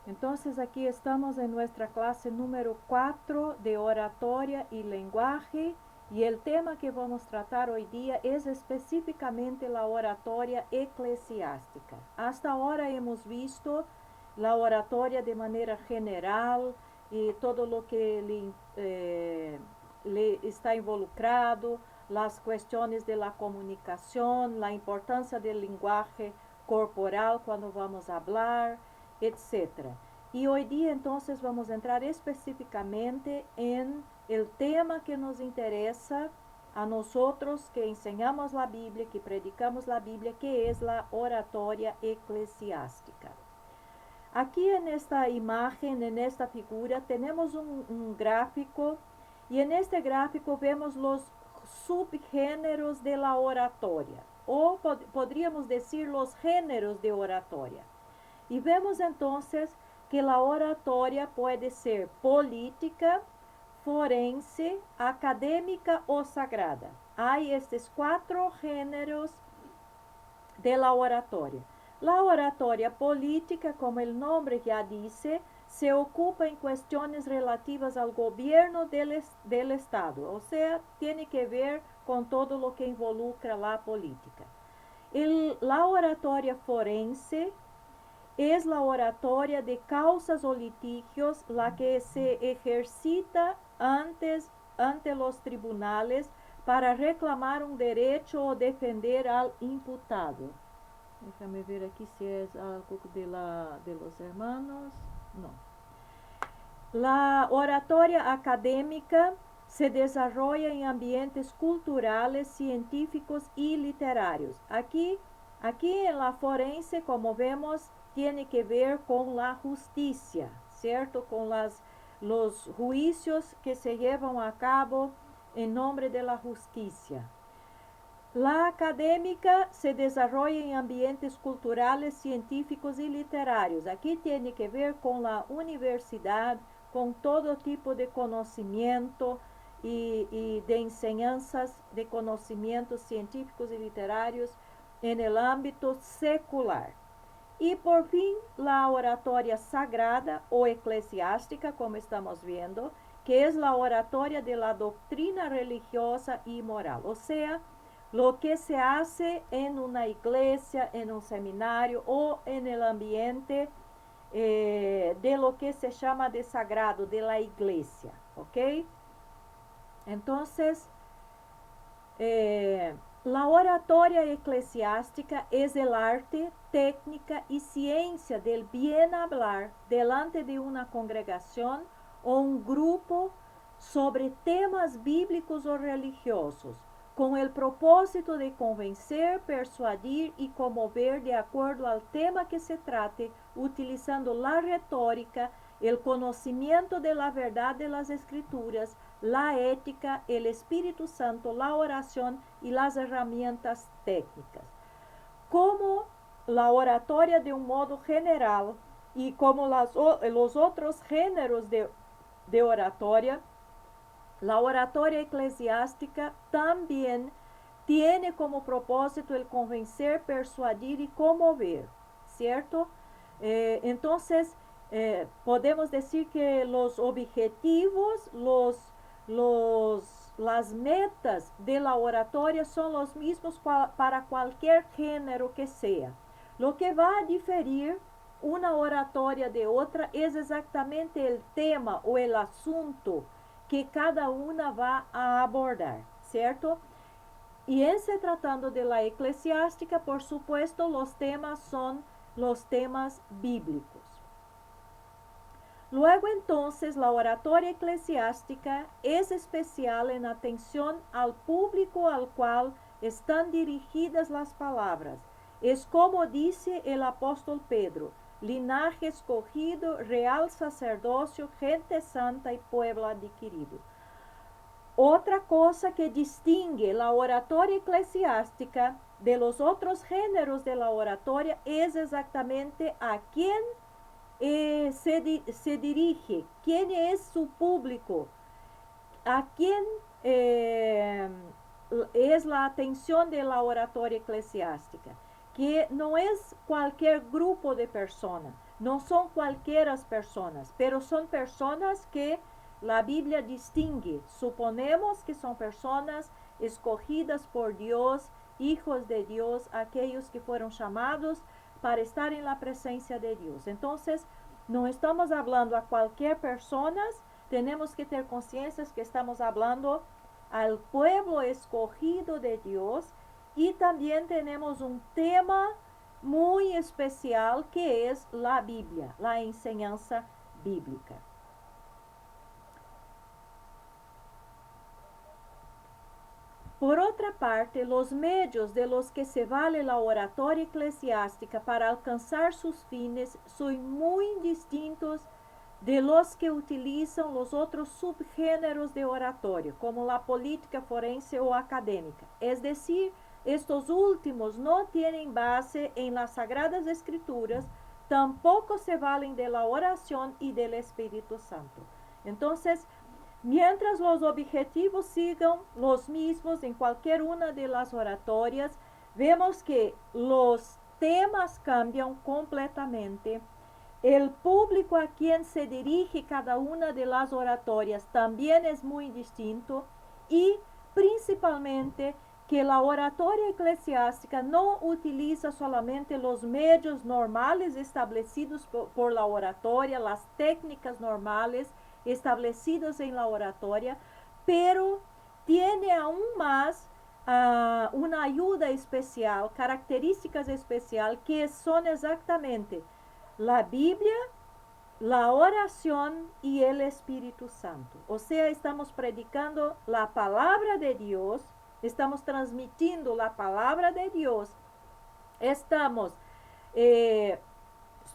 Entonces aquí estamos en nuestra clase número 4 de oratoria y lenguaje y el tema que vamos a tratar hoy día es específicamente la oratoria eclesiástica. Hasta ahora hemos visto la oratoria de manera general y todo lo que le está involucrado, las cuestiones de la comunicación, la importancia del lenguaje corporal cuando vamos a hablar, etcétera. Y hoy día entonces vamos a entrar específicamente en el tema que nos interesa a nosotros que enseñamos la Biblia, que predicamos la Biblia, que es la oratoria eclesiástica. Aquí en esta imagen, en esta figura, tenemos un gráfico y en este gráfico vemos los subgéneros de la oratoria, o podríamos decir los géneros de oratoria. Y vemos entonces que la oratoria puede ser política, forense, académica o sagrada. Hay estos 4 géneros de la oratoria. La oratoria política, como el nombre ya dice, se ocupa en cuestiones relativas al gobierno del Estado, o sea, tiene que ver con todo lo que involucra la política. La oratoria forense es la oratoria de causas o litigios, la que se ejercita ante los tribunales para reclamar un derecho o defender al imputado. Déjame ver aquí si es algo de los hermanos. No. La oratoria académica se desarrolla en ambientes culturales, científicos y literarios. Aquí en la forense, como vemos, tiene que ver con la justicia, ¿cierto? Con los juicios que se llevan a cabo en nombre de la justicia. La académica se desarrolla en ambientes culturales, científicos y literarios. Aquí tiene que ver con la universidad, con todo tipo de conocimiento y de enseñanzas de conocimientos científicos y literarios en el ámbito secular. Y por fin, la oratoria sagrada o eclesiástica, como estamos viendo, que es la oratoria de la doctrina religiosa y moral, o sea, lo que se hace en una iglesia, en un seminario o en el ambiente de lo que se llama de sagrado, de la iglesia, ¿ok? Entonces, la oratoria eclesiástica es el arte, técnica y ciencia del bien hablar delante de una congregación o un grupo sobre temas bíblicos o religiosos, con el propósito de convencer, persuadir y conmover de acuerdo al tema que se trate, utilizando la retórica, el conocimiento de la verdad de las escrituras, la ética, el Espíritu Santo, la oración y las herramientas técnicas. Como la oratoria de un modo general y como los otros géneros de oratoria, la oratoria eclesiástica también tiene como propósito el convencer, persuadir y conmover, ¿cierto? Entonces, podemos decir que los objetivos, las metas de la oratoria son los mismos para cualquier género que sea. Lo que va a diferir una oratoria de otra es exactamente el tema o el asunto que cada una va a abordar, ¿cierto? Y en se tratando de la eclesiástica, por supuesto, los temas son los temas bíblicos. Luego entonces la oratoria eclesiástica es especial en atención al público al cual están dirigidas las palabras. Es como dice el apóstol Pedro, linaje escogido, real sacerdocio, gente santa y pueblo adquirido. Otra cosa que distingue la oratoria eclesiástica de los otros géneros de la oratoria es exactamente a quién se dirige, quién es su público, a quién es la atención de la oratoria eclesiástica, que no es cualquier grupo de personas, no son cualquiera personas, pero son personas que la Biblia distingue. Suponemos que son personas escogidas por Dios, hijos de Dios, aquellos que fueron llamados para estar en la presencia de Dios. Entonces, no estamos hablando a cualquier persona, tenemos que tener conciencia que estamos hablando al pueblo escogido de Dios, y también tenemos un tema muy especial que es la Biblia, la enseñanza bíblica. Por otra parte, los medios de los que se vale la oratoria eclesiástica para alcanzar sus fines son muy distintos de los que utilizan los otros subgéneros de oratoria, como la política forense o académica. Es decir, estos últimos no tienen base en las Sagradas Escrituras, tampoco se valen de la oración y del Espíritu Santo. Entonces, mientras los objetivos sigan los mismos en cualquier una de las oratorias, vemos que los temas cambian completamente. El público a quien se dirige cada una de las oratorias también es muy distinto, y principalmente que la oratoria eclesiástica no utiliza solamente los medios normales establecidos por la oratoria, las técnicas normales establecidos en la oratoria, pero tiene aún más una ayuda especial, características especiales, que son exactamente la Biblia, la oración y el Espíritu Santo. O sea, estamos predicando la palabra de Dios, estamos transmitiendo la palabra de Dios, estamos,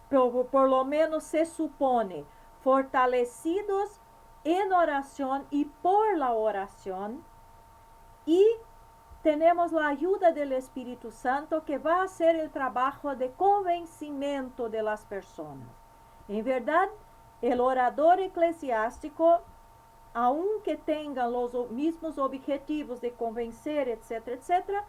por lo menos se supone, fortalecidos en oración y por la oración, y tenemos la ayuda del Espíritu Santo, que va a hacer el trabajo de convencimiento de las personas. En verdad, el orador eclesiástico, aunque tenga los mismos objetivos de convencer, etcétera, etcétera,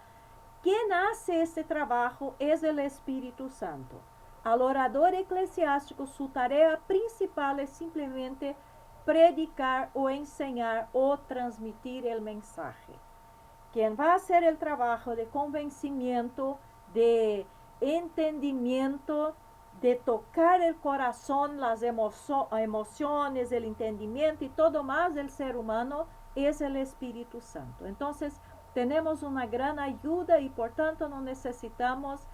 quien hace este trabajo es el Espíritu Santo. Al orador eclesiástico, su tarea principal es simplemente predicar o enseñar o transmitir el mensaje. Quien va a hacer el trabajo de convencimiento, de entendimiento, de tocar el corazón, las emociones, el entendimiento y todo más del ser humano, es el Espíritu Santo. Entonces, tenemos una gran ayuda, y por tanto no necesitamos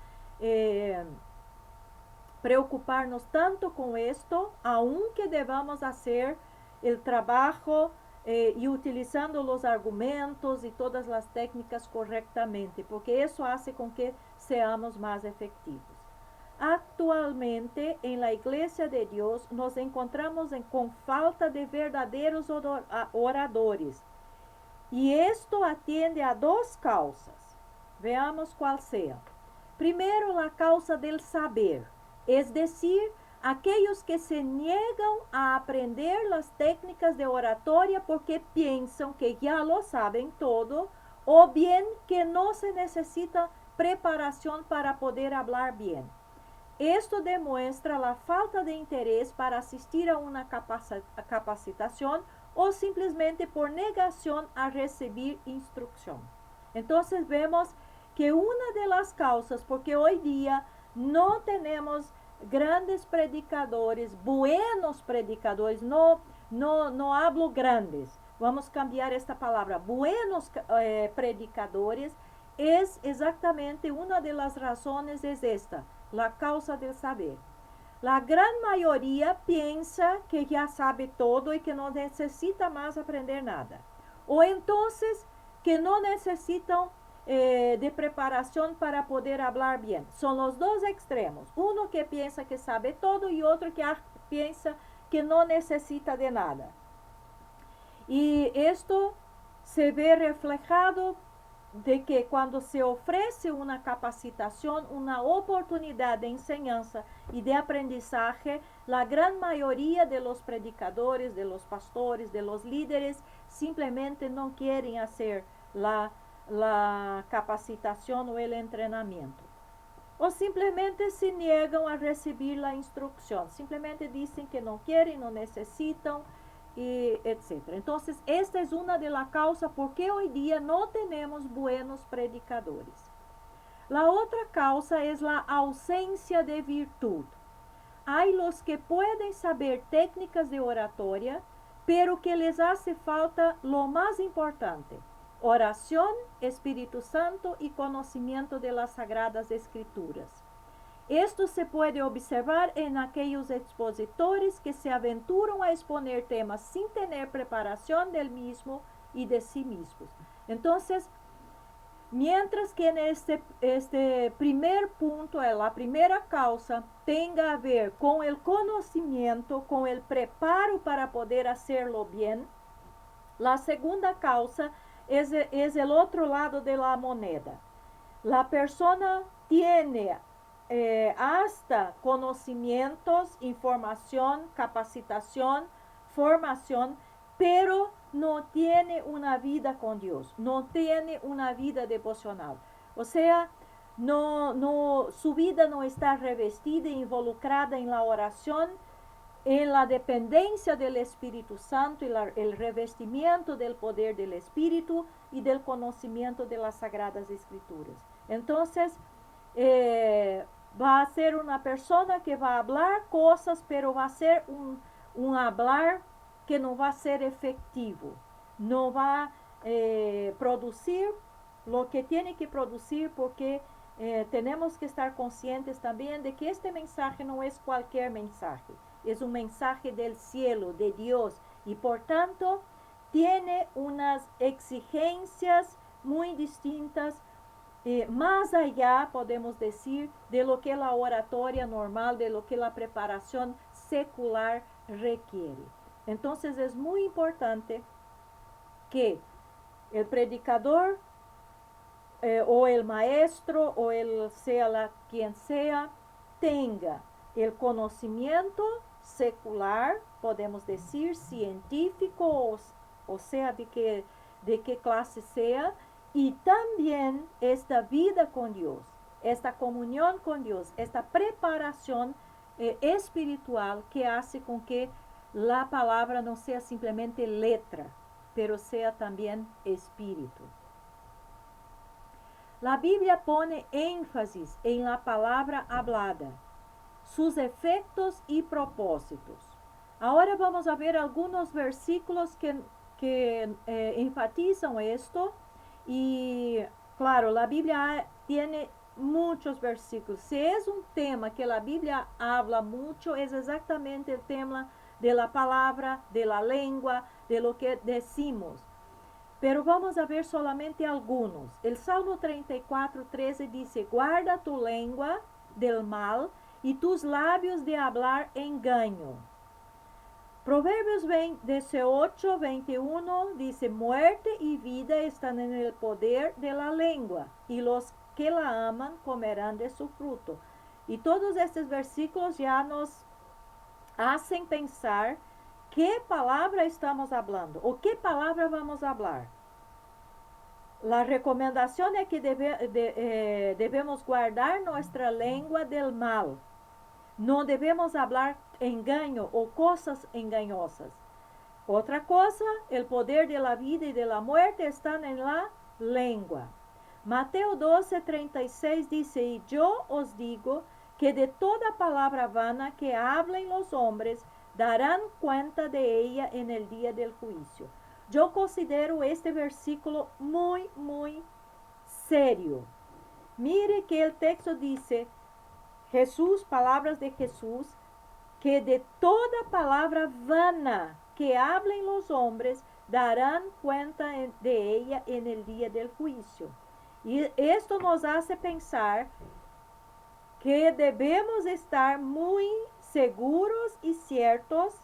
preocuparnos tanto con esto, aunque debamos hacer el trabajo y utilizando los argumentos y todas las técnicas correctamente, porque eso hace con que seamos más efectivos. Actualmente en la Iglesia de Dios nos encontramos con falta de verdaderos oradores, y esto atiende a dos causas. Veamos cuál sea. Primero, la causa del saber, es decir, aquellos que se niegan a aprender las técnicas de oratoria porque piensan que ya lo saben todo, o bien que no se necesita preparación para poder hablar bien. Esto demuestra la falta de interés para asistir a una capacitación, o simplemente por negación a recibir instrucción. Entonces vemos que una de las causas, porque hoy día no tenemos grandes predicadores, buenos predicadores, no hablo grandes, vamos a cambiar esta palabra, buenos predicadores, es exactamente una de las razones, es esta, la causa del saber. La gran mayoría piensa que ya sabe todo y que no necesita más aprender nada. O entonces que no necesitan de preparación para poder hablar bien. Son los dos extremos. Uno que piensa que sabe todo y otro que piensa que no necesita de nada. Y esto se ve reflejado de que cuando se ofrece una capacitación, una oportunidad de enseñanza y de aprendizaje, la gran mayoría de los predicadores, de los pastores, de los líderes, simplemente no quieren hacer la capacitación o el entrenamiento. o simplesmente se negam a receber a instrução, simplesmente dizem que não querem, não necessitam, e etc. Então, esta é uma das causas por que hoje dia não temos buenos predicadores. A outra causa é a ausência de virtude. Há os que podem saber técnicas de oratória, pero que les hace falta lo más importante: oración, Espíritu Santo y conocimiento de las Sagradas Escrituras. Esto se puede observar en aquellos expositores que se aventuran a exponer temas sin tener preparación del mismo y de sí mismos. Entonces, mientras que en este primer punto, la primera causa, tenga a ver con el conocimiento, con el preparo para poder hacerlo bien, la segunda causa es el otro lado de la moneda. La persona tiene hasta conocimientos, información, capacitación, formación, pero no tiene una vida con Dios, no tiene una vida devocional. O sea, su vida no está revestida e involucrada en la oración, en la dependencia del Espíritu Santo y el revestimiento del poder del Espíritu y del conocimiento de las Sagradas Escrituras. Entonces, va a ser una persona que va a hablar cosas, pero va a ser un hablar que no va a ser efectivo, no va a producir lo que tiene que producir, porque tenemos que estar conscientes también de que este mensaje no es cualquier mensaje, es un mensaje del cielo, de Dios, y por tanto tiene unas exigencias muy distintas, más allá, podemos decir, de lo que la oratoria normal, de lo que la preparación secular requiere. Entonces es muy importante que el predicador o el maestro o quien sea tenga el conocimiento secular, podemos decir científico, o sea, de qué clase sea, y también esta vida con Dios, esta comunión con Dios, esta preparación espiritual que hace con que la palabra no sea simplemente letra, pero sea también espíritu. La Biblia pone énfasis en la palabra hablada, sus efectos y propósitos. Ahora vamos a ver algunos versículos que enfatizan esto. Y claro, la Biblia tiene muchos versículos. Si es un tema que la Biblia habla mucho, es exactamente el tema de la palabra, de la lengua, de lo que decimos. Pero vamos a ver solamente algunos. El Salmo 34:13 dice: guarda tu lengua del mal y tus labios de hablar engaño. Proverbios 18:21 dice: muerte y vida están en el poder de la lengua, y los que la aman comerán de su fruto. Y todos estos versículos ya nos hacen pensar qué palabra estamos hablando o qué palabra vamos a hablar. La recomendación es que debemos guardar nuestra lengua del mal. No debemos hablar engaño o cosas engañosas. Otra cosa, el poder de la vida y de la muerte están en la lengua. Mateo 12:36 dice: y yo os digo que de toda palabra vana que hablen los hombres, darán cuenta de ella en el día del juicio. Yo considero este versículo muy, muy serio. Mire que el texto dice, Jesús, palabras de Jesús, que de toda palabra vana que hablen los hombres, darán cuenta de ella en el día del juicio. Y esto nos hace pensar que debemos estar muy seguros y ciertos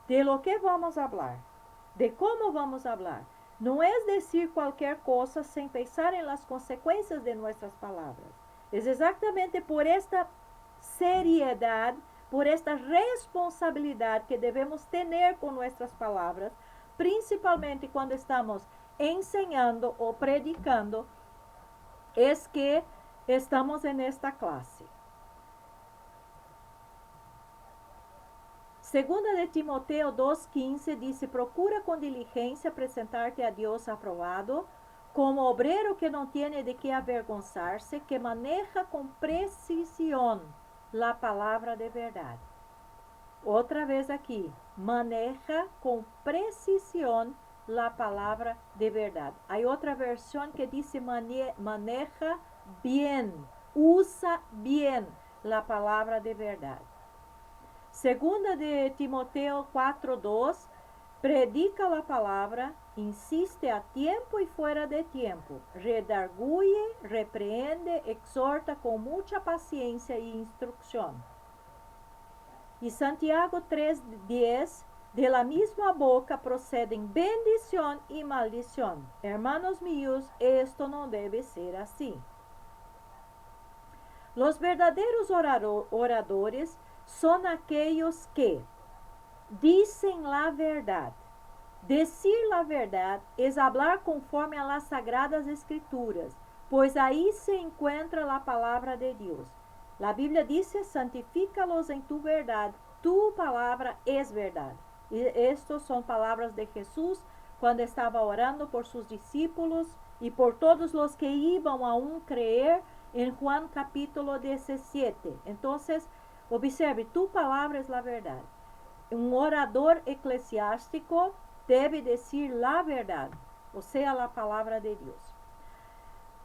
de lo que vamos a hablar, de cómo vamos a hablar. No es decir cualquier cosa sin pensar en las consecuencias de nuestras palabras. Es exactamente por esta seriedad, por esta responsabilidad que debemos tener con nuestras palabras, principalmente cuando estamos enseñando o predicando, es que estamos en esta clase. Segunda de Timoteo 2:15 dice, procura con diligencia presentarte a Dios aprobado, como obrero que no tiene de qué avergonzarse, que maneja con precisión la palabra de verdad. Otra vez aquí, maneja con precisión la palabra de verdad. Hay otra versión que dice maneja bien, usa bien la palabra de verdad. Segunda de Timoteo 4:2, predica la palabra, insiste a tiempo y fuera de tiempo, redarguye, reprehende, exhorta con mucha paciencia y instrucción. Y Santiago 3:10, de la misma boca proceden bendición y maldición. Hermanos míos, esto no debe ser así. Los verdaderos oradores son aquellos que dicen la verdad. Decir la verdad es hablar conforme a las sagradas escrituras, pues ahí se encuentra la palabra de Dios. La Biblia dice, santifícalos en tu verdad, tu palabra es verdad. Y estas son palabras de Jesús cuando estaba orando por sus discípulos y por todos los que iban aún creer en Juan capítulo 17. Entonces, observe, tu palabra es la verdad. Un orador eclesiástico debe decir la verdad, o sea, la palabra de Dios.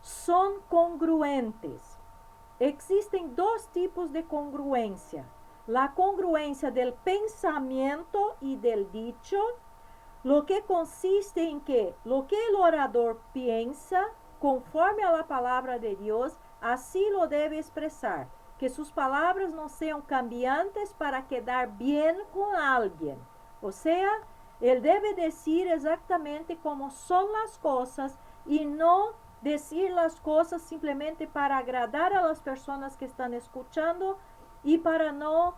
Son congruentes. Existen dos tipos de congruencia. La congruencia del pensamiento y del dicho, lo que consiste en que lo que el orador piensa, conforme a la palabra de Dios, así lo debe expresar. Que sus palabras no sean cambiantes para quedar bien con alguien. O sea, él debe decir exactamente como son las cosas y no decir las cosas simplemente para agradar a las personas que están escuchando y para no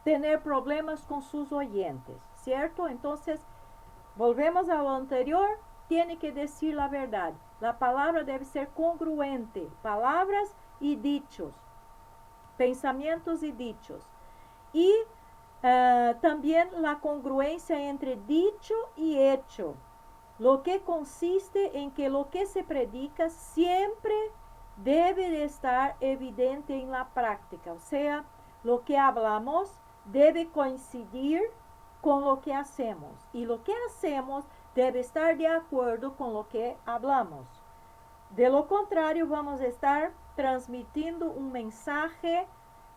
tener problemas con sus oyentes, ¿cierto? Entonces, volvemos a lo anterior, tiene que decir la verdad. La palabra debe ser congruente, palabras y dichos, pensamientos y dichos. Y también la congruencia entre dicho y hecho, lo que consiste en que lo que se predica siempre debe de estar evidente en la práctica, o sea, lo que hablamos debe coincidir con lo que hacemos y lo que hacemos debe estar de acuerdo con lo que hablamos. De lo contrario, vamos a estar transmitiendo un mensaje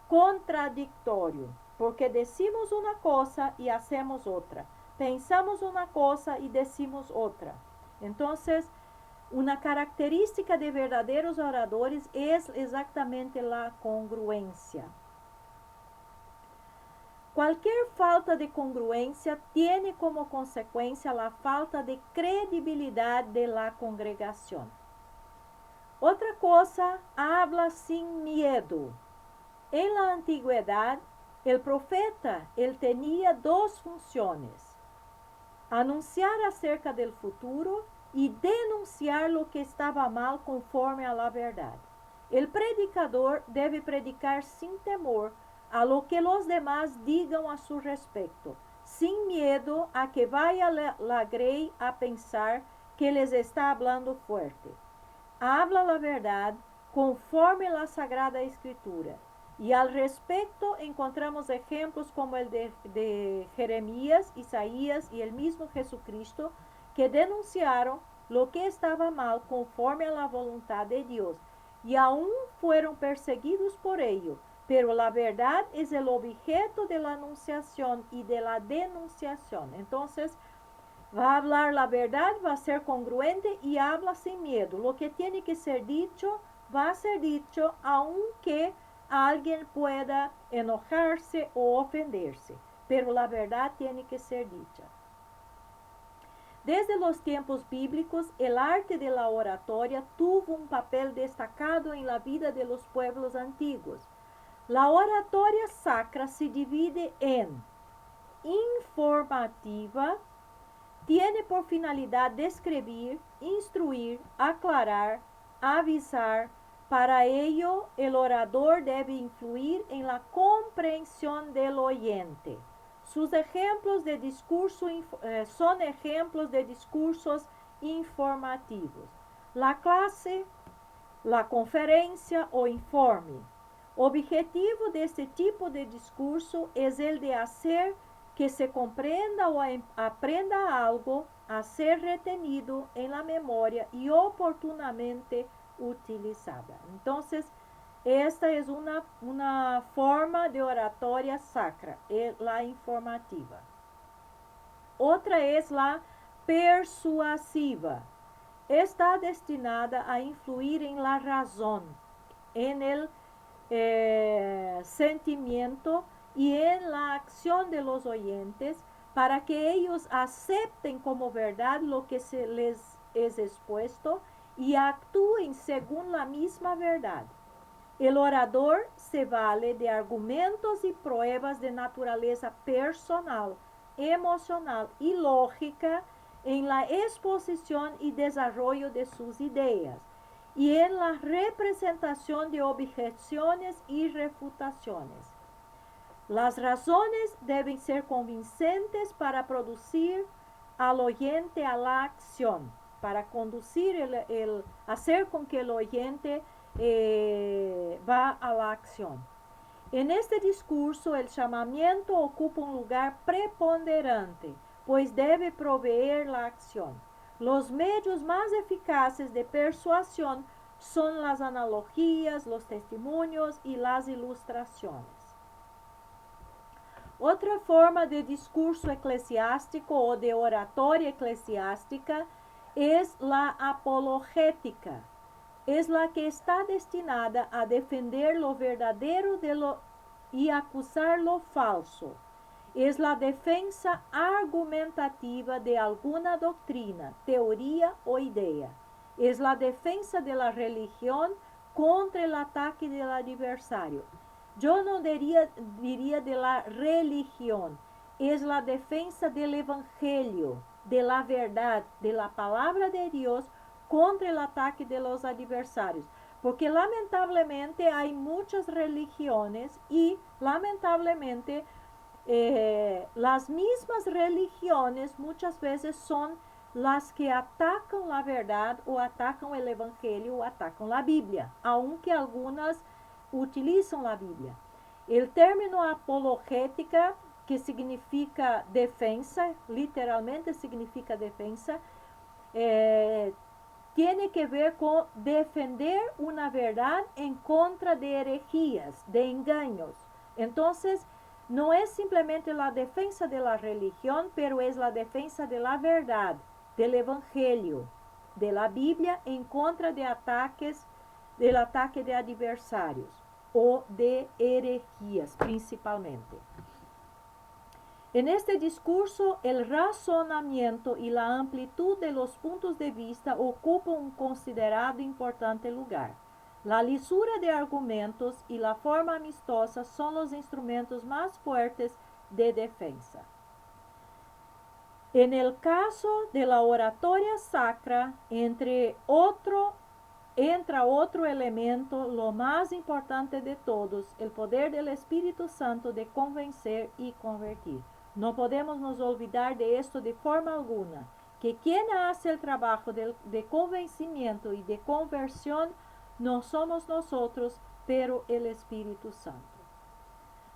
contradictorio, porque decimos una cosa y hacemos otra. Pensamos una cosa y decimos otra. Entonces, una característica de verdaderos oradores es exactamente la congruencia. Cualquier falta de congruencia tiene como consecuencia la falta de credibilidad de la congregación. Otra cosa, habla sin miedo. En la antigüedad, el profeta, él tenía dos funciones: anunciar acerca del futuro y denunciar lo que estaba mal conforme a la verdad. El predicador debe predicar sin temor a lo que los demás digan a su respecto, sin miedo a que vaya la grey a pensar que les está hablando fuerte. Habla la verdad conforme la Sagrada Escritura. Y al respecto encontramos ejemplos como el de Jeremías, Isaías y el mismo Jesucristo, que denunciaron lo que estaba mal conforme a la voluntad de Dios, y aún fueron perseguidos por ello. Pero la verdad es el objeto de la anunciación y de la denunciación. Entonces, va a hablar la verdad, va a ser congruente y habla sin miedo. Lo que tiene que ser dicho, va a ser dicho, aunque alguien pueda enojarse o ofenderse. Pero la verdad tiene que ser dicha. Desde los tiempos bíblicos, el arte de la oratoria tuvo un papel destacado en la vida de los pueblos antiguos. La oratoria sacra se divide en informativa, tiene por finalidad describir, instruir, aclarar, avisar. Para ello, el orador debe influir en la comprensión del oyente. Sus ejemplos de discurso son ejemplos de discursos informativos. La clase, la conferencia o informe. Objetivo de este tipo de discurso es el de hacer que se comprenda o aprenda algo a ser retenido en la memoria y oportunamente utilizada. Entonces, esta es una forma de oratoria sacra, la informativa. Otra es la persuasiva. Está destinada a influir en la razón, en el sentimiento y en la acción de los oyentes para que ellos acepten como verdad lo que se les es expuesto y actúen según la misma verdad. El orador se vale de argumentos y pruebas de naturaleza personal, emocional y lógica en la exposición y desarrollo de sus ideas y en la representación de objeciones y refutaciones. Las razones deben ser convincentes para producir al oyente a la acción, para conducir hacer con que el oyente va a la acción. En este discurso, el llamamiento ocupa un lugar preponderante, pues debe proveer la acción. Los medios más eficaces de persuasión son las analogías, los testimonios y las ilustraciones. Otra forma de discurso eclesiástico o de oratoria eclesiástica es la apologética. Es la que está destinada a defender lo verdadero y acusar lo falso. Es la defensa argumentativa de alguna doctrina, teoría o idea. Es la defensa de la religión contra el ataque del adversario. Yo no diría de la religión, es la defensa del evangelio, de la verdad, de la palabra de Dios contra el ataque de los adversarios. Porque lamentablemente hay muchas religiones y lamentablemente las mismas religiones muchas veces son las que atacan la verdad o atacan el evangelio o atacan la Biblia, aunque algunas utilizan la Biblia. El término apologética, que significa defensa, literalmente significa defensa, tiene que ver con defender una verdad en contra de herejías, de engaños. Entonces, no es simplemente la defensa de la religión, pero es la defensa de la verdad, del evangelio, de la Biblia en contra de ataques, del ataque de adversarios o de herejías principalmente. En este discurso, el razonamiento y la amplitud de los puntos de vista ocupan un considerado e importante lugar. La lisura de argumentos y la forma amistosa son los instrumentos más fuertes de defensa. En el caso de la oratoria sacra, entra otro elemento, lo más importante de todos, el poder del Espíritu Santo de convencer y convertir. No podemos nos olvidar de esto de forma alguna, que quien hace el trabajo de convencimiento y de conversión no somos nosotros, pero el Espíritu Santo.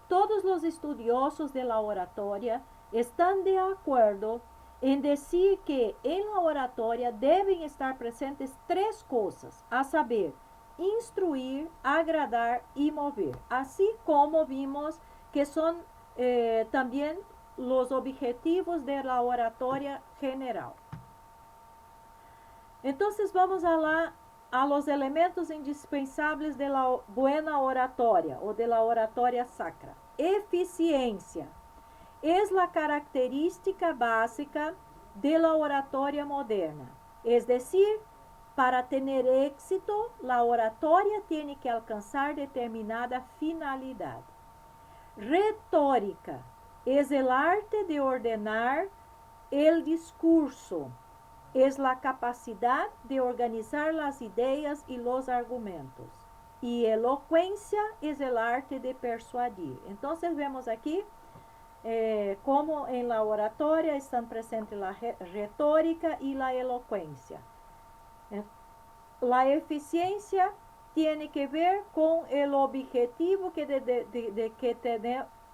Todos los estudiosos de la oratoria están de acuerdo en decir que en la oratoria deben estar presentes tres cosas, a saber, instruir, agradar y mover, así como vimos que son también los objetivos de la oratoria general. Entonces vamos a los elementos indispensables de la buena oratoria o de la oratoria sacra. Eficiencia es la característica básica de la oratoria moderna. Es decir, para tener éxito, la oratoria tiene que alcanzar determinada finalidad. Retórica es el arte de ordenar el discurso es la capacidad de organizar las ideas y los argumentos. Y elocuencia es el arte de persuadir. Entonces vemos aquí como en la oratoria están presentes la retórica y la elocuencia. La eficiencia tiene que ver con el objetivo que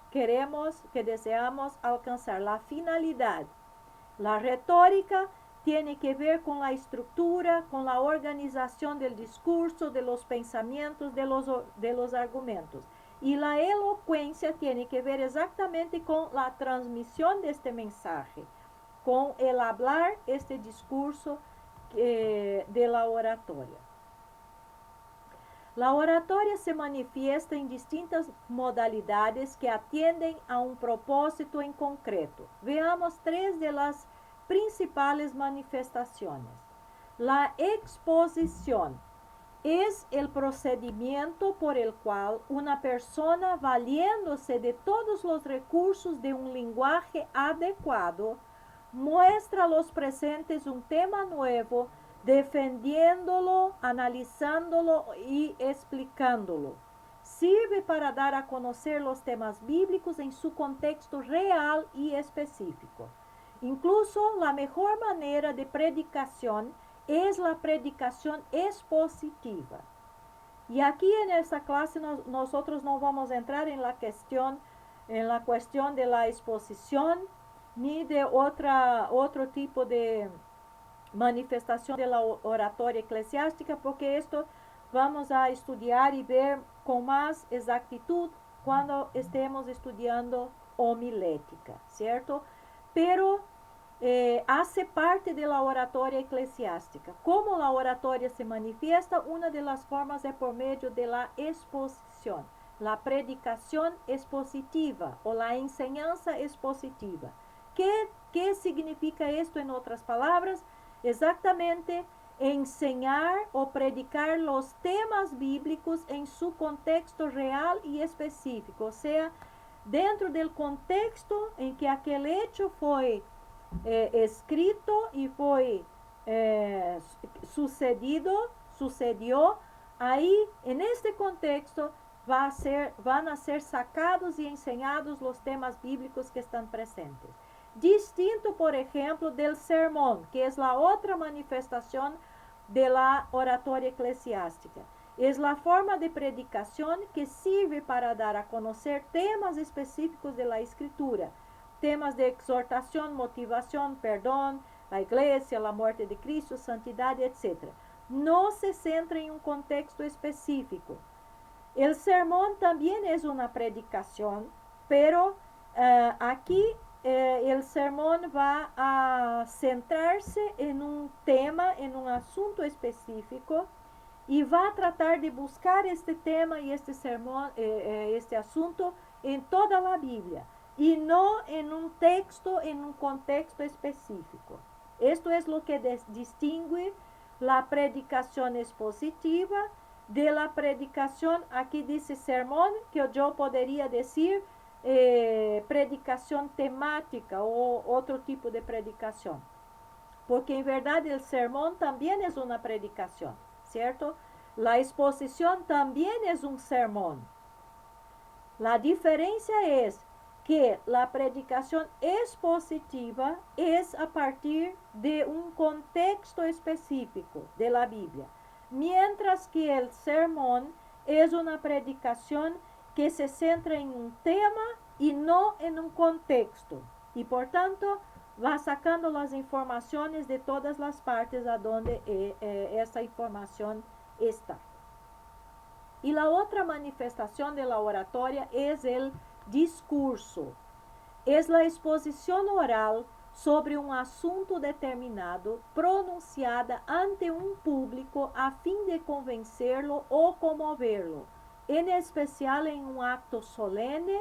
queremos, que deseamos alcanzar, la finalidad. La retórica tiene que ver con la estructura, con la organización del discurso, de los pensamientos, de los argumentos. Y la elocuencia tiene que ver exactamente con la transmisión de este mensaje, con el hablar este discurso de la oratoria. La oratoria se manifiesta en distintas modalidades que atienden a un propósito en concreto. Veamos tres de las principales manifestaciones. La exposición es el procedimiento por el cual una persona, valiéndose de todos los recursos de un lenguaje adecuado, muestra a los presentes un tema nuevo, defendiéndolo, analizándolo y explicándolo. Sirve para dar a conocer los temas bíblicos en su contexto real y específico. Incluso la mejor manera de predicación es la predicación expositiva. Y aquí en esta clase nosotros no vamos a entrar en la cuestión de la exposición ni de otro tipo de manifestación de la oratoria eclesiástica, porque esto vamos a estudiar y ver con más exactitud cuando estemos estudiando homilética, ¿cierto? Pero hace parte de la oratoria eclesiástica. ¿Cómo la oratoria se manifiesta? Una de las formas es por medio de la exposición, la predicación expositiva o la enseñanza expositiva. ¿Qué significa esto en otras palabras? Exactamente enseñar o predicar los temas bíblicos en su contexto real y específico, o sea, dentro del contexto en que aquel hecho fue escrito y fue sucedió, ahí en este contexto van a ser sacados y enseñados los temas bíblicos que están presentes. Distinto, por ejemplo, del sermón, que es la otra manifestación de la oratoria eclesiástica. Es la forma de predicación que sirve para dar a conocer temas específicos de la Escritura, temas de exhortación, motivación, perdón, la iglesia, la muerte de Cristo, santidad, etc. No se centra en un contexto específico. El sermón también es una predicación, pero aquí el sermón va a centrarse en un tema, en un asunto específico, y va a tratar de buscar este tema y este sermón, este asunto en toda la Biblia, y no en un texto, en un contexto específico. Esto es lo que distingue la predicación expositiva de la predicación, aquí dice sermón, que yo podría decir predicación temática o otro tipo de predicación. Porque en verdad el sermón también es una predicación, ¿cierto? La exposición también es un sermón. La diferencia es que la predicación expositiva es a partir de un contexto específico de la Biblia, mientras que el sermón es una predicación que se centra en un tema y no en un contexto, y por tanto va sacando las informaciones de todas las partes a donde esa información está. Y la otra manifestación de la oratoria es el discurso. Es la exposición oral sobre un asunto determinado pronunciada ante un público a fin de convencerlo o conmoverlo, en especial en un acto solene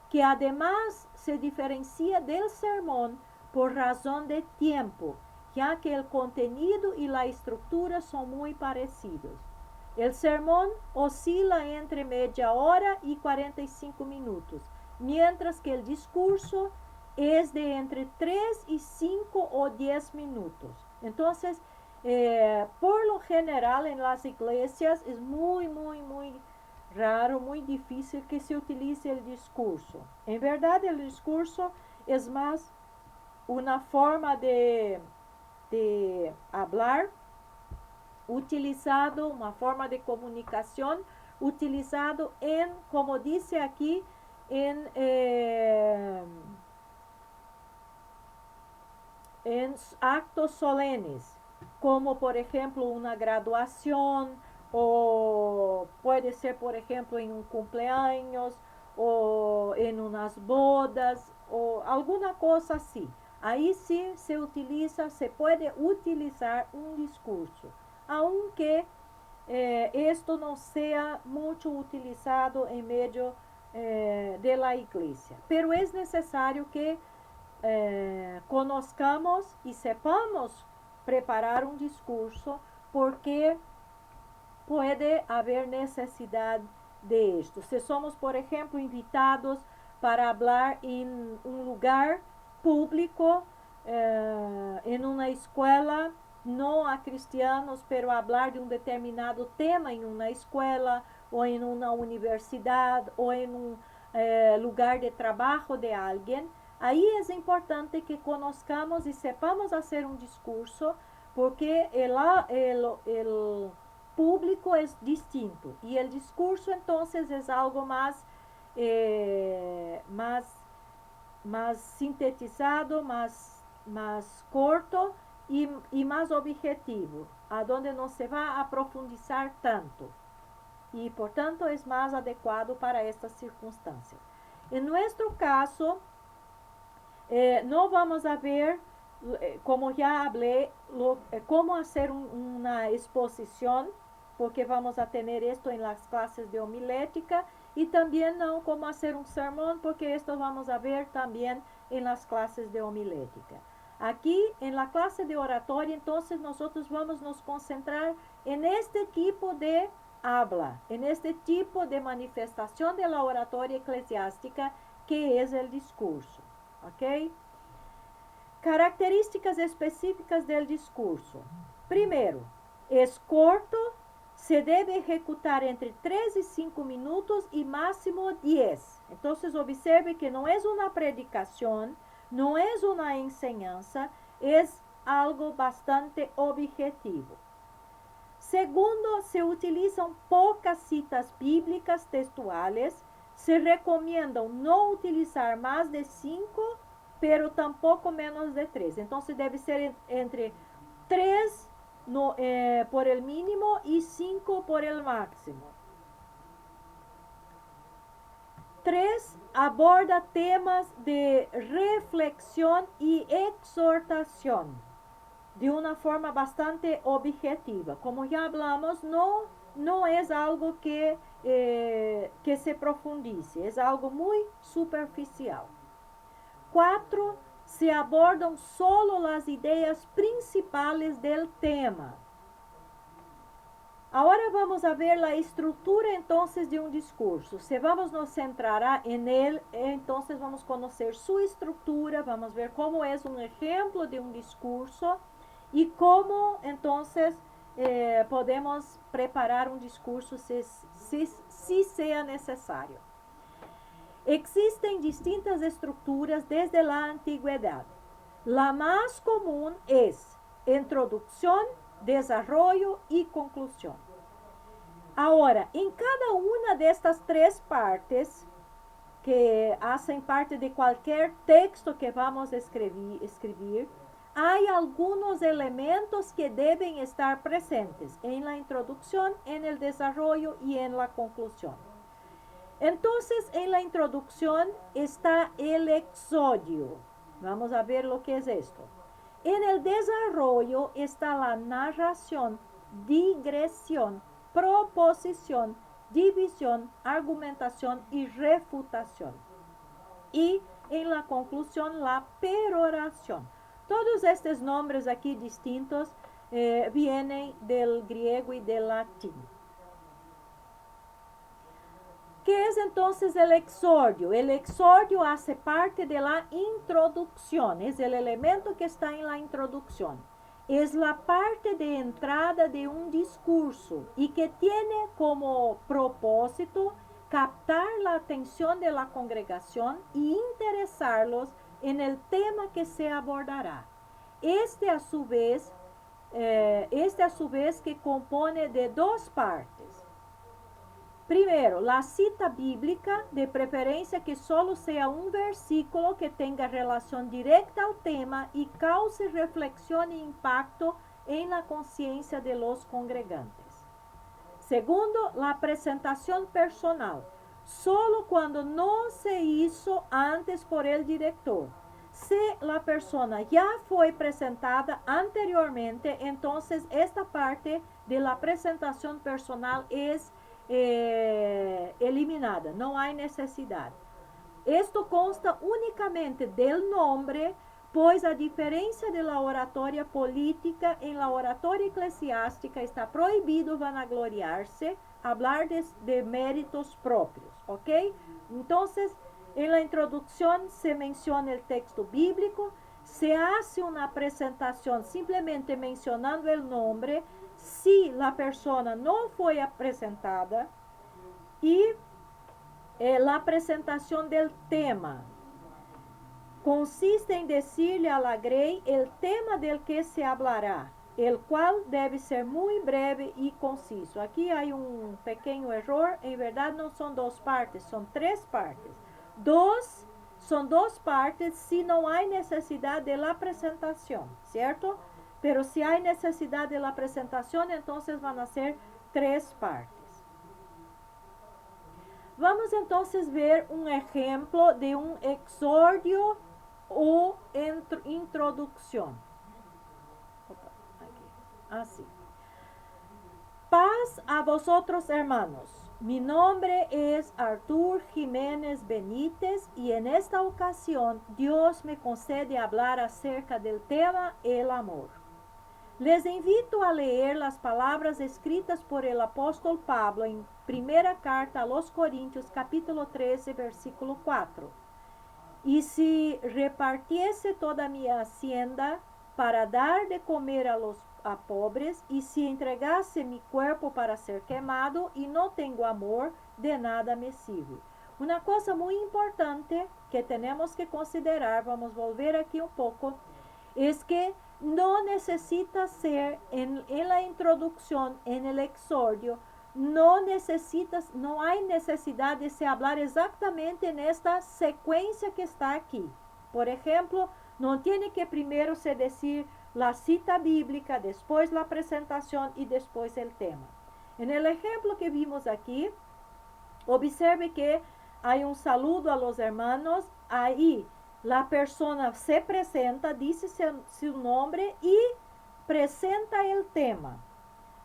que además se diferencia del sermón por razón de tiempo, ya que el contenido y la estructura son muy parecidos. El sermón oscila entre media hora y 45 minutos, mientras que el discurso es de entre 3 y 5 o 10 minutos. Entonces, por lo general en las iglesias es muy raro, muy difícil que se utilice el discurso. En verdad, el discurso es más una forma de hablar utilizado, una forma de comunicación utilizado en, como dice aquí, en actos solenes, como por ejemplo una graduación, o puede ser por ejemplo en un cumpleaños, o en unas bodas, o alguna cosa así. Ahí sí se utiliza, se puede utilizar un discurso, aunque esto no sea mucho utilizado en medio de la iglesia. Pero es necesario que conozcamos y sepamos preparar un discurso, porque puede haber necesidad de esto. Si somos, por ejemplo, invitados para hablar en un lugar público, en una escuela, no a cristianos, pero hablar de un determinado tema en una escuela, o en una universidad, o en un lugar de trabajo de alguien, ahí es importante que conozcamos y sepamos hacer un discurso, porque el público es distinto y el discurso entonces es algo más sintetizado, más corto y más objetivo, a donde no se va a profundizar tanto, y por tanto es más adecuado para estas circunstancias. En nuestro caso, no vamos a ver, como ya hablé, cómo hacer una exposición, porque vamos a tener esto en las clases de homilética, y también no cómo hacer un sermón, porque esto vamos a ver también en las clases de homilética. Aquí en la clase de oratoria, entonces nosotros vamos a nos concentrar en este tipo de habla, en este tipo de manifestación de la oratoria eclesiástica, que es el discurso. ¿Ok? Características específicas del discurso. Primero, es corto, se debe ejecutar entre 3 y 5 minutos y máximo 10. Entonces, observe que no es una predicación, no es una enseñanza, es algo bastante objetivo. Segundo, se utilizan pocas citas bíblicas textuales. Se recomienda no utilizar más de 5, pero tampoco menos de 3. Entonces debe ser entre 3 por el mínimo y 5 por el máximo. 3, aborda temas de reflexión y exhortación de una forma bastante objetiva. Como ya hablamos, no es algo que se profundice, es algo muy superficial. 4, se abordan solo las ideas principales del tema. Ahora vamos a ver la estructura entonces de un discurso. Si vamos nos centrar en él, entonces vamos a conocer su estructura, vamos a ver cómo es un ejemplo de un discurso y cómo entonces podemos preparar un discurso si sea necesario. Existen distintas estructuras desde la antigüedad. La más común es introducción, desarrollo y conclusión. Ahora, en cada una de estas 3 partes, que hacen parte de cualquier texto que vamos a escribir, hay algunos elementos que deben estar presentes en la introducción, en el desarrollo y en la conclusión. Entonces, en la introducción está el exodio. Vamos a ver lo que es esto. En el desarrollo está la narración, digresión, proposición, división, argumentación y refutación. Y en la conclusión, la peroración. Todos estos nombres aquí distintos vienen del griego y del latín. ¿Qué es entonces el exordio? El exordio hace parte de la introducción, es el elemento que está en la introducción. es la parte de entrada de un discurso y que tiene como propósito captar la atención de la congregación y interesarlos en el tema que se abordará. Este a su vez que compone de dos partes. Primero, la cita bíblica, de preferencia que solo sea un versículo que tenga relación directa al tema y cause reflexión e impacto en la conciencia de los congregantes. Segundo, la presentación personal, solo cuando no se hizo antes por el director. Si la persona ya fue presentada anteriormente, entonces esta parte de la presentación personal es eliminada, no hay necesidad. Esto consta únicamente del nombre, pues a diferencia de la oratoria política, en la oratoria eclesiástica está prohibido vanagloriarse, hablar de méritos propios, ¿ok? Entonces, en la introducción se menciona el texto bíblico, se hace una presentación simplemente mencionando el nombre, si la persona no fue presentada, y la presentación del tema consiste en decirle a la grey el tema del que se hablará, el cual debe ser muy breve y conciso. Aquí hay un pequeño error, en verdad no son dos partes, son tres partes. Son dos partes si no hay necesidad de la presentación, ¿cierto? Pero si hay necesidad de la presentación, entonces van a ser tres partes. Vamos entonces ver un ejemplo de un exordio o introducción. Así. Paz a vosotros, hermanos. Mi nombre es Artur Jiménez Benítez y en esta ocasión Dios me concede hablar acerca del tema el amor. Les invito a leer las palabras escritas por el apóstol Pablo en primera carta a los Corintios, capítulo 13, versículo 4. Y si repartiese toda mi hacienda para dar de comer a pobres, y si entregase mi cuerpo para ser quemado y no tengo amor, de nada me sirve. Una cosa muy importante que tenemos que considerar, vamos a volver aquí un poco, es que no necesita ser en la introducción, en el exordio, no hay necesidad de se hablar exactamente en esta secuencia que está aquí. Por ejemplo, no tiene que primero se decir la cita bíblica, después la presentación y después el tema. En el ejemplo que vimos aquí, observe que hay un saludo a los hermanos, ahí la persona se presenta, dice su nombre y presenta el tema.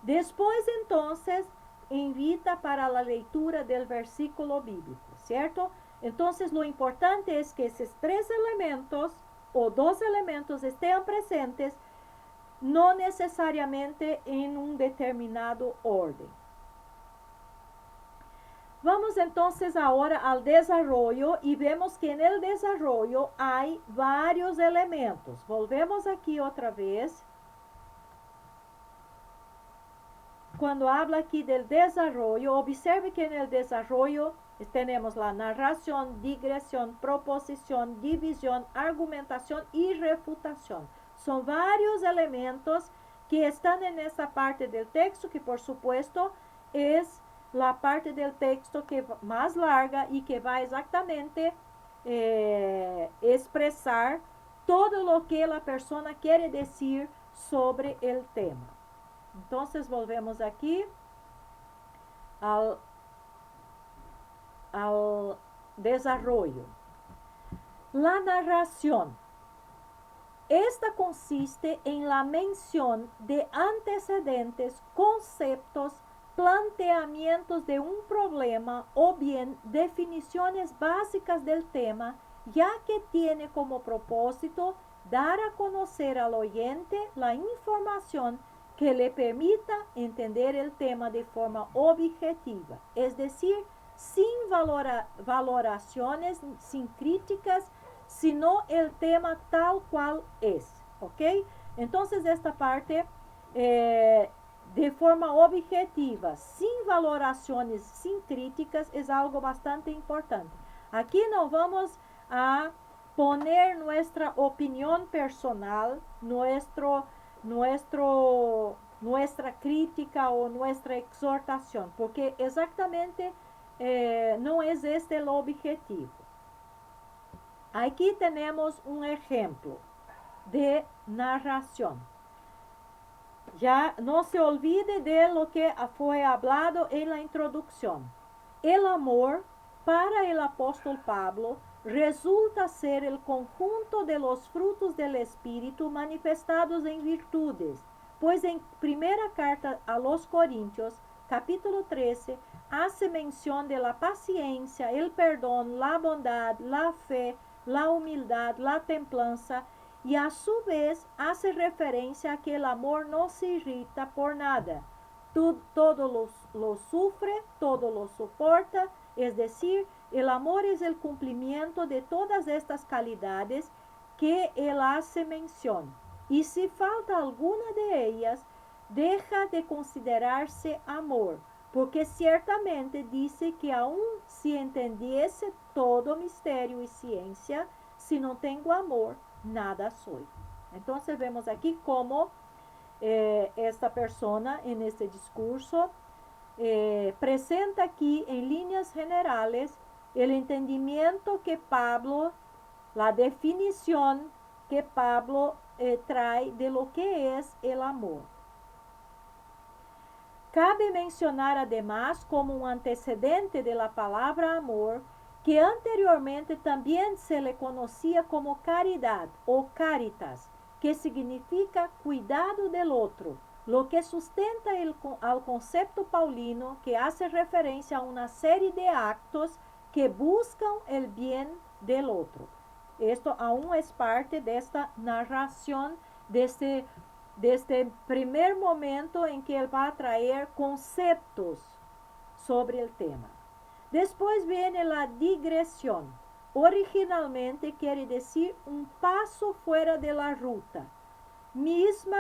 Después entonces invita para la lectura del versículo bíblico, ¿cierto? Entonces lo importante es que esos tres elementos o dos elementos estén presentes, no necesariamente en un determinado orden. Vamos entonces ahora al desarrollo y vemos que en el desarrollo hay varios elementos. Volvemos aquí otra vez. Cuando habla aquí del desarrollo, observe que en el desarrollo tenemos la narración, digresión, proposición, división, argumentación y refutación. Son varios elementos que están en esta parte del texto, que por supuesto es la parte del texto que más larga y que va exactamente expresar todo lo que la persona quiere decir sobre el tema. Entonces volvemos aquí al desarrollo. La narración. Esta consiste en la mención de antecedentes, conceptos, planteamientos de un problema o bien definiciones básicas del tema, ya que tiene como propósito dar a conocer al oyente la información que le permita entender el tema de forma objetiva, es decir, sin valoraciones, sin críticas, sino el tema tal cual es, ¿ok? Entonces, esta parte, de forma objetiva, sin valoraciones, sin críticas, es algo bastante importante. Aquí no vamos a poner nuestra opinión personal, nuestra crítica o nuestra exhortación, porque exactamente no es este el objetivo. Aquí tenemos un ejemplo de narración. Ya no se olvide de lo que fue hablado en la introducción. El amor, para el apóstol Pablo, resulta ser el conjunto de los frutos del Espíritu manifestados en virtudes, pues en primera carta a los Corintios, capítulo 13, hace mención de la paciencia, el perdón, la bondad, la fe, la humildad, la templanza, y a su vez hace referencia a que el amor no se irrita por nada. Todo lo sufre, todo lo soporta, es decir, el amor es el cumplimiento de todas estas calidades que él hace mención. Y si falta alguna de ellas, deja de considerarse amor, porque ciertamente dice que aun si entendiese todo misterio y ciencia, si no tengo amor, nada soy. Entonces vemos aquí cómo esta persona en este discurso presenta aquí en líneas generales el entendimiento que Pablo, la definición que Pablo trae de lo que es el amor. Cabe mencionar además como un antecedente de la palabra amor, que anteriormente también se le conocía como caridad o caritas, que significa cuidado del otro, lo que sustenta al concepto paulino que hace referencia a una serie de actos que buscan el bien del otro. Esto aún es parte de esta narración, de este primer momento en que él va a traer conceptos sobre el tema. Después viene la digresión. Originalmente quiere decir un paso fuera de la ruta misma,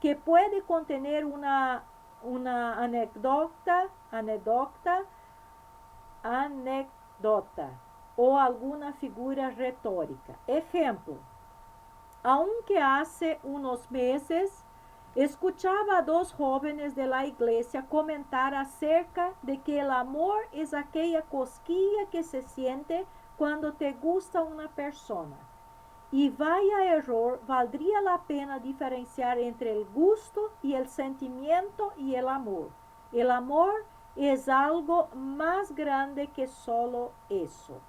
que puede contener una anécdota o alguna figura retórica. Ejemplo, aunque hace unos meses escuchaba a dos jóvenes de la iglesia comentar acerca de que el amor es aquella cosquilla que se siente cuando te gusta una persona. Y vaya error, valdría la pena diferenciar entre el gusto y el sentimiento y el amor. El amor es algo más grande que solo eso.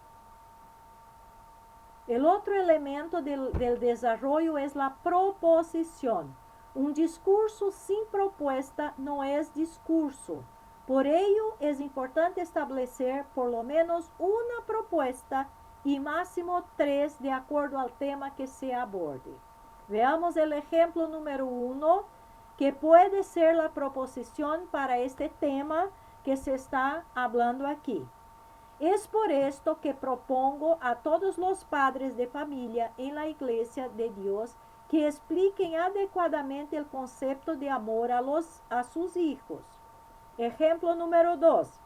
El otro elemento del desarrollo es la proposición. Un discurso sin propuesta no es discurso. Por ello, es importante establecer por lo menos una propuesta y máximo 3 de acuerdo al tema que se aborde. Veamos el ejemplo número 1, que puede ser la proposición para este tema que se está hablando aquí. Es por esto que propongo a todos los padres de familia en la Iglesia de Dios que expliquen adecuadamente el concepto de amor a sus hijos. Ejemplo número 2.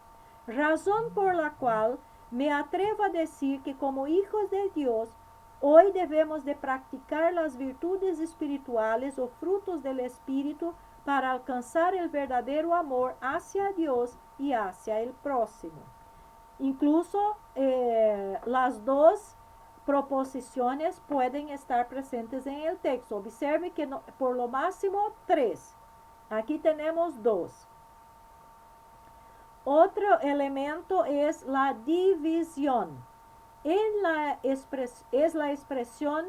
Razón por la cual me atrevo a decir que como hijos de Dios, hoy debemos de practicar las virtudes espirituales o frutos del Espíritu para alcanzar el verdadero amor hacia Dios y hacia el próximo. Incluso las dos proposiciones pueden estar presentes en el texto. Observe que por lo máximo 3. Aquí tenemos 2. Otro elemento es la división. Es la expresión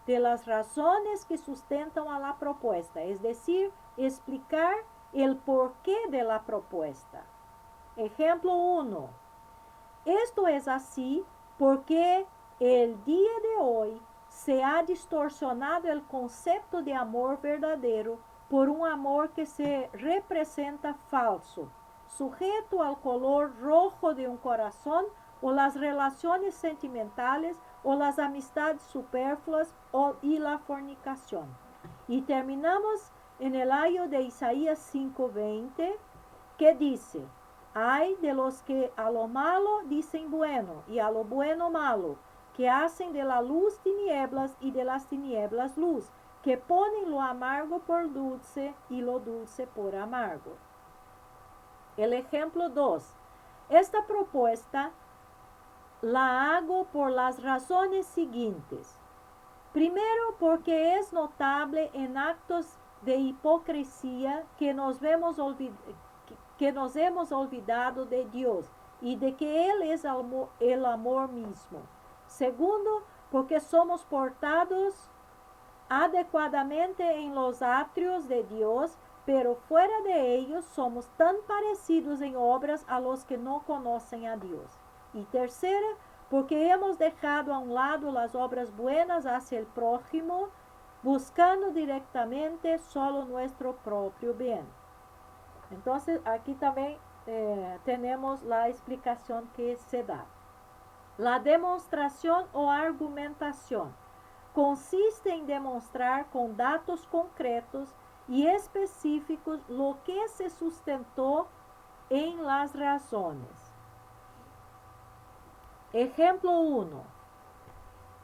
de las razones que sustentan a la propuesta, es decir, explicar el porqué de la propuesta. Ejemplo 1. Esto es así porque el día de hoy se ha distorsionado el concepto de amor verdadero por un amor que se representa falso, sujeto al color rojo de un corazón o las relaciones sentimentales, o las amistades superfluas, y la fornicación. Y terminamos en el año de Isaías 5:20, que dice: ay de los que a lo malo dicen bueno, y a lo bueno malo, que hacen de la luz tinieblas y de las tinieblas luz, que ponen lo amargo por dulce y lo dulce por amargo. El ejemplo 2. Esta propuesta la hago por las razones siguientes. Primero, porque es notable en actos de hipocresía que nos hemos olvidado de Dios y de que Él es el amor mismo. Segundo, porque somos portados adecuadamente en los atrios de Dios, pero fuera de ellos somos tan parecidos en obras a los que no conocen a Dios. Y tercera, porque hemos dejado a un lado las obras buenas hacia el prójimo, buscando directamente solo nuestro propio bien. Entonces, aquí también tenemos la explicación que se da. La demostración o argumentación consiste en demostrar con datos concretos y específicos lo que se sustentó en las razones. Ejemplo 1.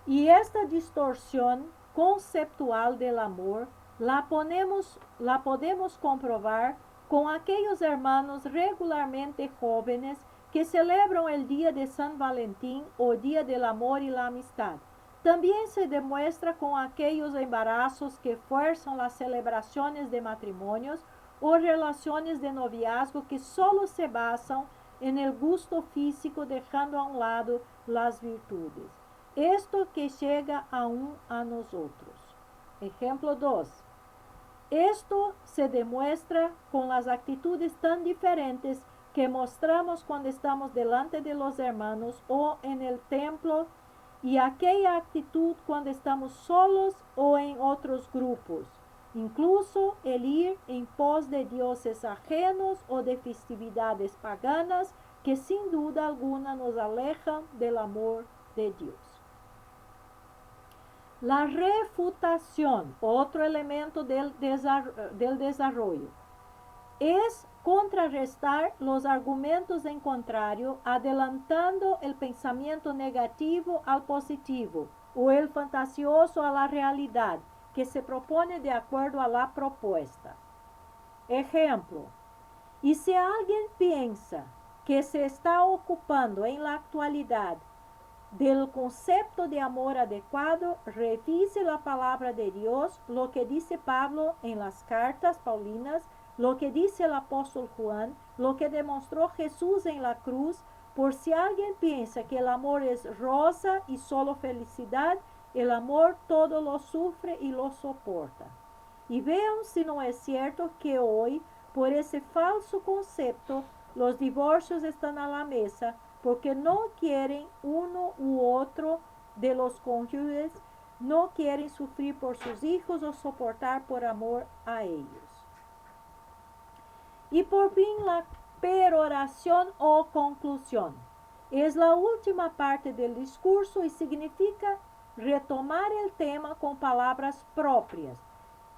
Y esta distorsión conceptual del amor la podemos comprobar con aquellos hermanos regularmente jóvenes que celebran el día de San Valentín o Día del Amor y la Amistad. También se demuestra con aquellos embarazos que fuerzan las celebraciones de matrimonios o relaciones de noviazgo que solo se basan en el gusto físico, dejando a un lado las virtudes. Esto que llega aún a nosotros. Ejemplo 2. Esto se demuestra con las actitudes tan diferentes que mostramos cuando estamos delante de los hermanos o en el templo, y aquella actitud cuando estamos solos o en otros grupos. Incluso el ir en pos de dioses ajenos o de festividades paganas que sin duda alguna nos alejan del amor de Dios. La refutación, otro elemento del desarrollo, es contrarrestar los argumentos en contrario, adelantando el pensamiento negativo al positivo o el fantasioso a la realidad que se propone de acuerdo a la propuesta. Ejemplo: y si alguien piensa que se está ocupando en la actualidad del concepto de amor adecuado, revise la palabra de Dios, lo que dice Pablo en las cartas paulinas, lo que dice el apóstol Juan, lo que demostró Jesús en la cruz. Por si alguien piensa que el amor es rosa y solo felicidad, el amor todo lo sufre y lo soporta. Y vean si no es cierto que hoy, por ese falso concepto, los divorcios están a la mesa, porque no quieren uno u otro de los cónyuges, no quieren sufrir por sus hijos o soportar por amor a ellos. Y por fin la peroración o conclusión. Es la última parte del discurso y significa retomar el tema con palabras propias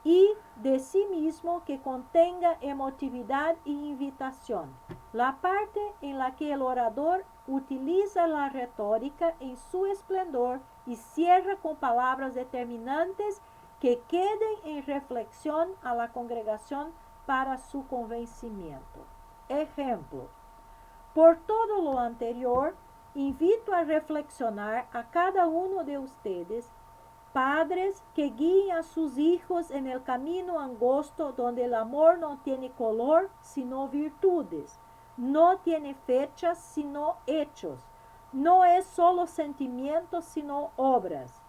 y de sí mismo que contenga emotividad e invitación. La parte en la que el orador utiliza la retórica en su esplendor y cierra con palabras determinantes que queden en reflexión a la congregación para su convencimiento. Ejemplo: por todo lo anterior, invito a reflexionar a cada uno de ustedes, padres, que guíen a sus hijos en el camino angosto donde el amor no tiene color sino virtudes, no tiene fechas sino hechos, no es solo sentimientos sino obras.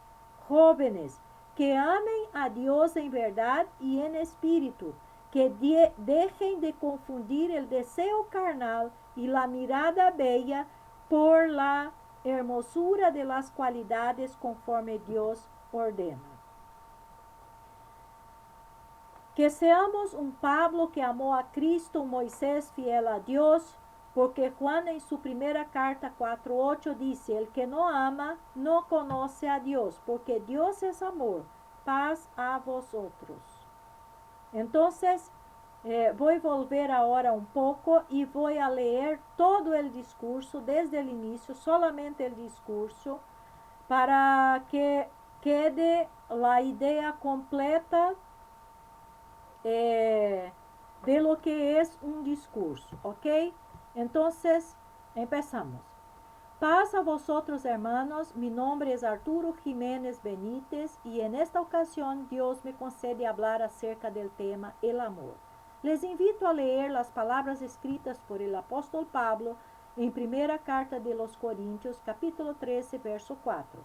Jóvenes, que amen a Dios en verdad y en espíritu, que dejen de confundir el deseo carnal y la mirada bella por la hermosura de las cualidades conforme Dios ordena. Que seamos un Pablo que amó a Cristo, un Moisés fiel a Dios, porque Juan en su primera carta 4:8 dice, el que no ama no conoce a Dios, porque Dios es amor. Paz a vosotros. Entonces, voy a volver ahora un poco y voy a leer todo el discurso desde el inicio, solamente el discurso, para que quede la idea completa de lo que es un discurso, ¿ok? Entonces, empezamos. Paz a vosotros, hermanos, mi nombre es Arturo Jiménez Benítez y en esta ocasión Dios me concede hablar acerca del tema el amor. Les invito a leer las palabras escritas por el apóstol Pablo en primera carta de los Corintios, capítulo 13, verso 4.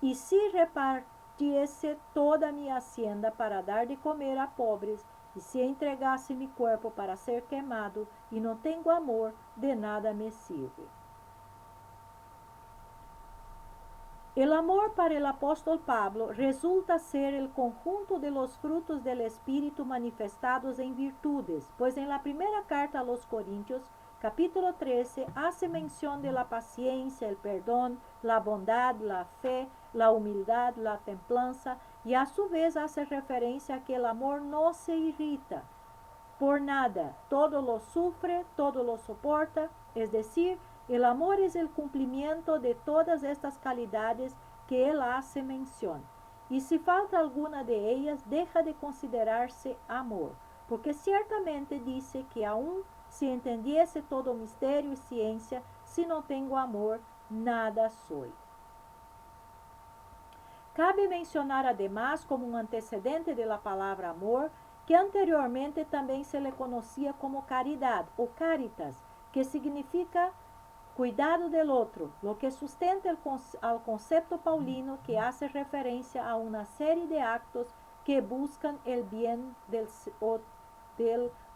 Y si repartiese toda mi hacienda para dar de comer a pobres, y si entregase mi cuerpo para ser quemado, y no tengo amor, de nada me sirve. El amor para el apóstol Pablo resulta ser el conjunto de los frutos del Espíritu manifestados en virtudes, pues en la primera carta a los Corintios, capítulo 13, hace mención de la paciencia, el perdón, la bondad, la fe, la humildad, la templanza, y a su vez hace referencia a que el amor no se irrita por nada, todo lo sufre, todo lo soporta, es decir, el amor es el cumplimiento de todas estas calidades que él hace mención. Y si falta alguna de ellas, deja de considerarse amor, porque ciertamente dice que aun si entendiese todo misterio y ciencia, si no tengo amor, nada soy. Cabe mencionar además como un antecedente de la palabra amor, que anteriormente también se le conocía como caridad o caritas, que significa cuidado del otro, lo que sustenta al concepto paulino que hace referencia a una serie de actos que buscan el bien del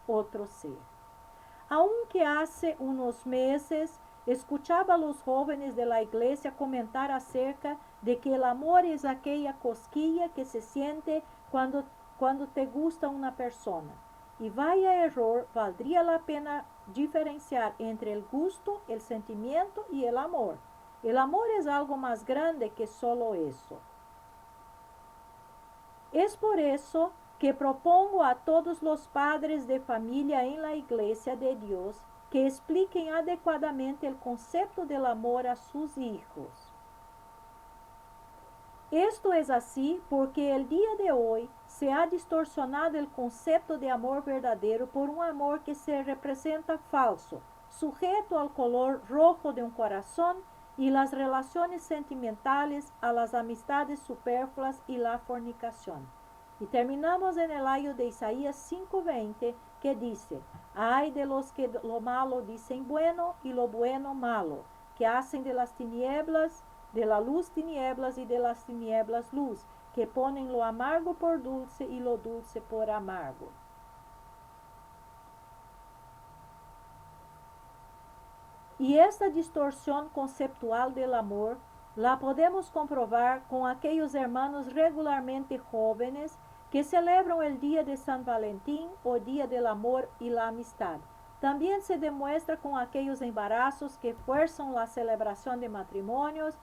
otro ser. Aunque hace unos meses escuchaba a los jóvenes de la iglesia comentar acerca de que el amor es aquella cosquilla que se siente cuando te gusta una persona. Y vaya error, valdría la pena diferenciar entre el gusto, el sentimiento y el amor. El amor es algo más grande que solo eso. Es por eso que propongo a todos los padres de familia en la Iglesia de Dios que expliquen adecuadamente el concepto del amor a sus hijos. Esto es así porque el día de hoy se ha distorsionado el concepto de amor verdadero por un amor que se representa falso, sujeto al color rojo de un corazón y las relaciones sentimentales, a las amistades superfluas y la fornicación. Y terminamos en el ayo de Isaías 5:20 que dice, ay de los que lo malo dicen bueno y lo bueno malo, que hacen de las tinieblas de la luz tinieblas y de las tinieblas luz, que ponen lo amargo por dulce y lo dulce por amargo. Y esta distorsión conceptual del amor la podemos comprobar con aquellos hermanos regularmente jóvenes que celebran el día de San Valentín o día del amor y la amistad. También se demuestra con aquellos embarazos que fuerzan la celebración de matrimonios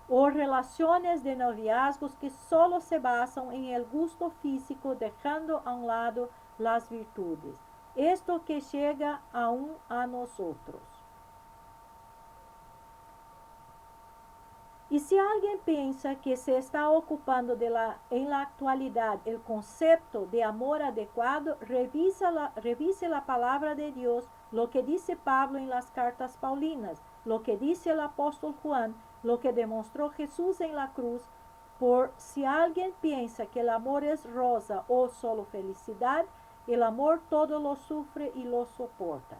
o relaciones de noviazgos que solo se basan en el gusto físico, dejando a un lado las virtudes. Esto que llega aún a nosotros. Y si alguien piensa que se está ocupando en la actualidad el concepto de amor adecuado, revise la palabra de Dios, lo que dice Pablo en las cartas paulinas, lo que dice el apóstol Juan, lo que demostró Jesús en la cruz. Por si alguien piensa que el amor es rosa o solo felicidad, el amor todo lo sufre y lo soporta.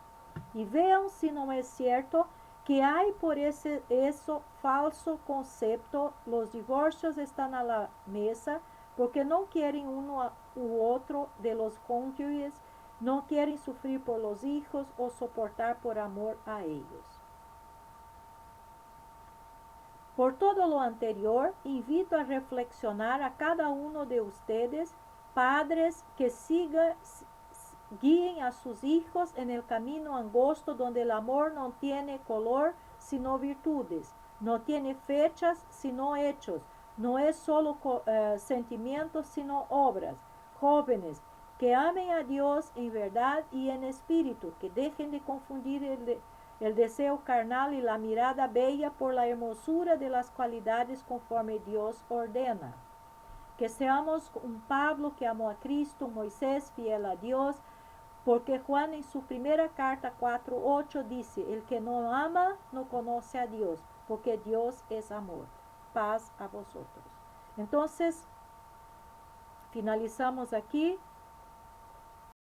Y vean si no es cierto que hay por eso falso concepto, los divorcios están a la mesa porque no quieren uno u otro de los cónyuges, no quieren sufrir por los hijos o soportar por amor a ellos. Por todo lo anterior, invito a reflexionar a cada uno de ustedes, padres, que siga guíen a sus hijos en el camino angosto donde el amor no tiene color sino virtudes, no tiene fechas sino hechos, no es solo sentimientos sino obras. Jóvenes, que amen a Dios en verdad y en espíritu, que dejen de confundir el deseo carnal y la mirada bella por la hermosura de las cualidades conforme Dios ordena. Que seamos un Pablo que amó a Cristo, Moisés fiel a Dios, porque Juan en su primera carta 4:8 dice, el que no ama no conoce a Dios, porque Dios es amor. Paz a vosotros. Entonces, finalizamos aquí.